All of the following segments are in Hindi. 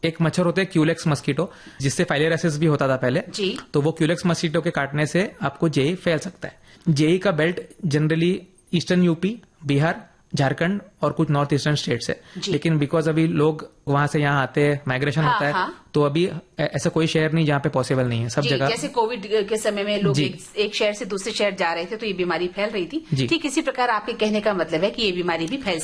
एक मच्छर होते हैं क्यूलेक्स मस्कीटो, जिससे फाइलेरियासिस भी होता था पहले जी। तो वो क्यूलेक्स मस्कीटो के काटने से आपको जेई फैल सकता है। जेई का belt generally eastern UP, Bihar, Jharkhand और कुछ नॉर्थ ईस्टर्न स्टेट्स है, लेकिन बिकॉज अभी लोग वहां से यहाँ आते हैं, माइग्रेशन होता है, तो अभी ऐसा कोई शहर नहीं जहाँ पे पॉसिबल नहीं है, सब जगह। जैसे कोविड के समय में लोग एक शहर से दूसरे शहर जा रहे थे तो ये बीमारी फैल रही थी, ठीक इसी प्रकार आपके कहने का मतलब है कि ये बीमारी भी फैल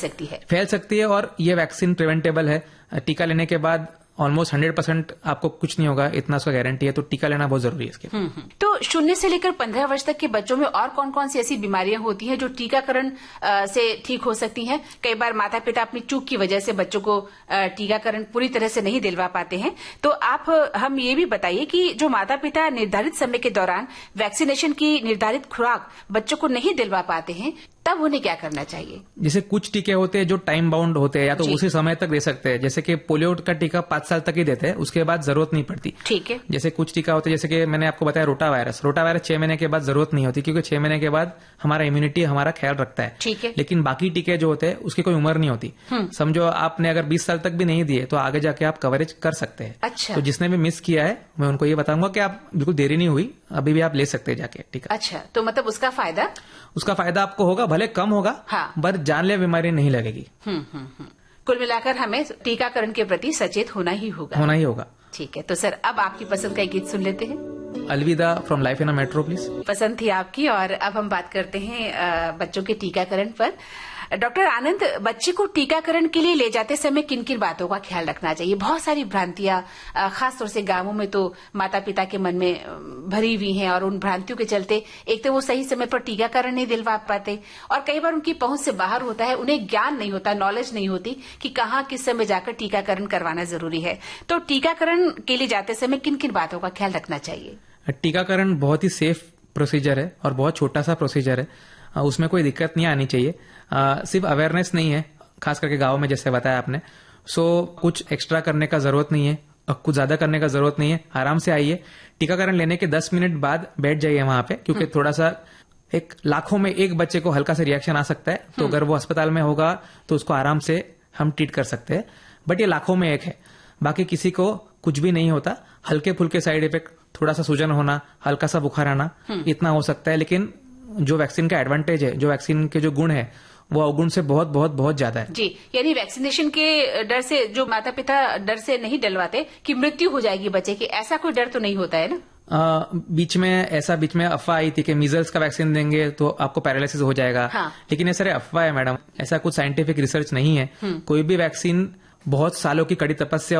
सकती है और ये वैक्सीन प्रिवेंटेबल है। टीका लेने के बाद ऑलमोस्ट 100% आपको कुछ नहीं होगा, इतना उसका गारंटी है, तो टीका लेना बहुत जरूरी है इसके। तो 0 से लेकर 15 वर्ष तक के बच्चों में और कौन कौन सी ऐसी बीमारियां होती हैं जो टीकाकरण से ठीक हो सकती हैं? कई बार माता पिता अपनी चूक की वजह से बच्चों को टीकाकरण पूरी तरह से नहीं दिलवा पाते हैं, तो आप हम ये भी बताइए कि जो माता पिता निर्धारित समय के दौरान वैक्सीनेशन की निर्धारित खुराक बच्चों को नहीं दिलवा पाते हैं, तब उन्हें क्या करना चाहिए? जैसे कुछ टीके होते हैं जो टाइम बाउंड होते हैं, या तो उसी समय तक दे सकते हैं, जैसे कि पोलियो का टीका 5 साल तक ही देते हैं, उसके बाद जरूरत नहीं पड़ती। ठीक है। जैसे कुछ टीका होते हैं, जैसे कि मैंने आपको बताया रोटा वायरस 6 महीने के बाद जरूरत नहीं होती, क्योंकि 6 महीने के बाद हमारा इम्यूनिटी हमारा ख्याल रखता है। ठीक है। लेकिन बाकी टीके जो होते हैं उसकी कोई उम्र नहीं होती। समझो आपने अगर 20 साल तक भी नहीं दिए तो आगे जाके आप कवरेज कर सकते हैं। अच्छा। तो जिसने भी मिस किया है मैं उनको ये बताऊंगा कि आप बिल्कुल देरी नहीं हुई, अभी भी आप ले सकते हैं जाके टीका। अच्छा, तो मतलब उसका फायदा आपको होगा, भले कम होगा, पर जानलेवा बीमारी नहीं लगेगी। कुल मिलाकर हमें टीकाकरण के प्रति सचेत होना ही होगा। ठीक है, तो सर अब आपकी पसंद का एक गीत सुन लेते हैं। अलविदा from life in a metro please. पसंद थी आपकी, और अब हम बात करते हैं बच्चों के टीकाकरण पर। डॉक्टर आनंद, बच्चे को टीकाकरण के लिए ले जाते समय किन किन बातों का ख्याल रखना चाहिए? बहुत सारी भ्रांतियां खासतौर से गांवों में तो माता पिता के मन में भरी हुई हैं, और उन भ्रांतियों के चलते एक तो वो सही समय पर टीकाकरण नहीं दिलवा पाते, और कई बार उनकी पहुंच से बाहर होता है, उन्हें ज्ञान नहीं होता, नॉलेज नहीं होती कि कहाँ किस समय जाकर टीकाकरण करवाना जरूरी है। तो टीकाकरण के लिए जाते समय किन किन बातों का ख्याल रखना चाहिए? टीकाकरण बहुत ही सेफ प्रोसीजर है और बहुत छोटा सा प्रोसीजर है, उसमें कोई दिक्कत नहीं आनी चाहिए। सिर्फ अवेयरनेस नहीं है, खास करके गांव में जैसे बताया आपने, कुछ एक्स्ट्रा करने का जरूरत नहीं है और कुछ ज्यादा करने का जरूरत नहीं है। आराम से आइए, टीकाकरण लेने के 10 मिनट बाद बैठ जाइए वहां पे, क्योंकि थोड़ा सा एक लाखों में एक बच्चे को हल्का सा रिएक्शन आ सकता है, तो अगर वो अस्पताल में होगा तो उसको आराम से हम ट्रीट कर सकते हैं, बट ये लाखों में एक है, बाकी किसी को कुछ भी नहीं होता। हल्के फुल्के साइड इफेक्ट, थोड़ा सा सूजन होना, हल्का सा बुखार आना, इतना हो सकता है, लेकिन जो वैक्सीन का एडवांटेज है, जो वैक्सीन के जो गुण है, वो अवगुण से बहुत बहुत बहुत ज्यादा है। जी, यानी वैक्सीनेशन के डर से जो माता पिता डर से नहीं डलवाते कि मृत्यु हो जाएगी बच्चे की, ऐसा कोई डर तो नहीं होता है ना? बीच में अफवाह आई थी कि मीजल्स का वैक्सीन देंगे तो आपको पैरालिसिस हो जाएगा। लेकिन ये सारे अफवाह है मैडम, ऐसा कुछ साइंटिफिक रिसर्च नहीं है। कोई भी वैक्सीन बहुत सालों की कड़ी तपस्या